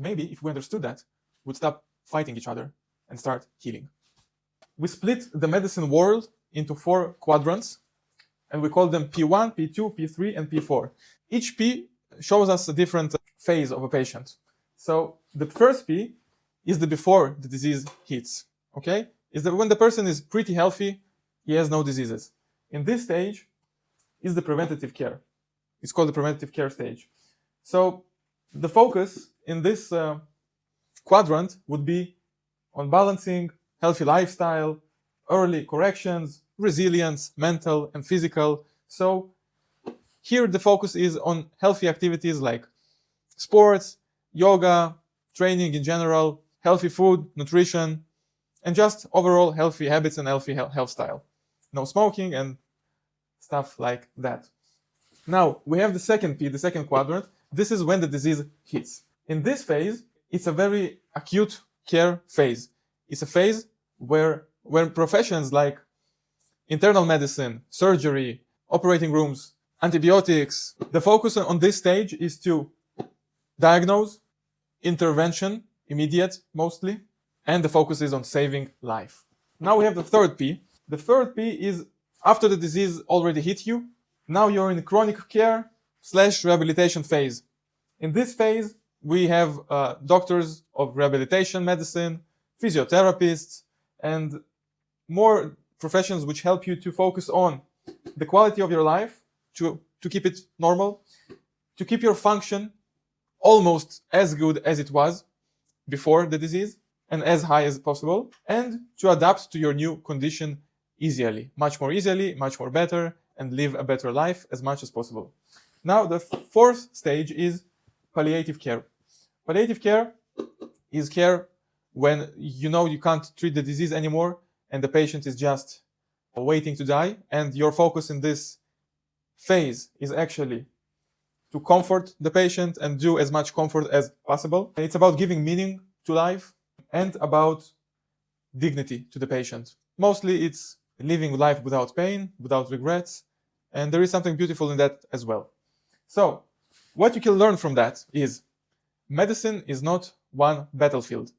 Maybe if we understood that, we'd stop fighting each other and start healing. We split the medicine world into 4 quadrants, and we call them P1, P2, P3, and P4. Each P shows us a different phase of a patient. So the first P is the before the disease hits, okay? Is that when the person is pretty healthy, he has no diseases. In this stage is the preventative care. It's called the preventative care stage. So the focus in this quadrant would be on balancing healthy lifestyle, early corrections, resilience, mental and physical. So here the focus is on healthy activities like sports, yoga, training in general, healthy food, nutrition, and just overall healthy habits and healthy health style. No smoking and stuff like that. Now we have the second P, the second quadrant. This is when the disease hits. In this phase, it's a very acute care phase. It's a phase where when professions like internal medicine, surgery, operating rooms, antibiotics, the focus on this stage is to diagnose, intervention, immediate mostly, and the focus is on saving life. Now we have the third P. The third P is after the disease already hit you, now you're in chronic care / rehabilitation phase. In this phase, we have doctors of rehabilitation medicine, physiotherapists, and more professions which help you to focus on the quality of your life, to keep it normal, to keep your function almost as good as it was before the disease and as high as possible, and to adapt to your new condition easily, much more better, and live a better life as much as possible. Now the fourth stage is palliative care. Palliative care is care when you know you can't treat the disease anymore and the patient is just waiting to die, and your focus in this phase is actually to comfort the patient and do as much comfort as possible. It's about giving meaning to life and about dignity to the patient. Mostly it's living life without pain, without regrets, and there is something beautiful in that as well. So what you can learn from that is medicine is not one battlefield.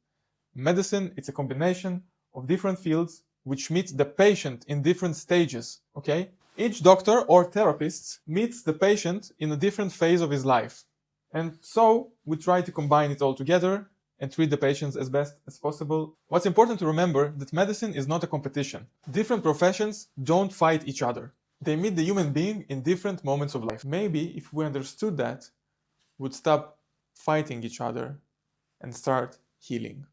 Medicine, it's a combination of different fields which meet the patient in different stages, okay? Each doctor or therapist meets the patient in a different phase of his life. And so we try to combine it all together and treat the patients as best as possible. What's important to remember that medicine is not a competition. Different professions don't fight each other. They meet the human being in different moments of life. Maybe if we understood that, we'd stop fighting each other and start healing.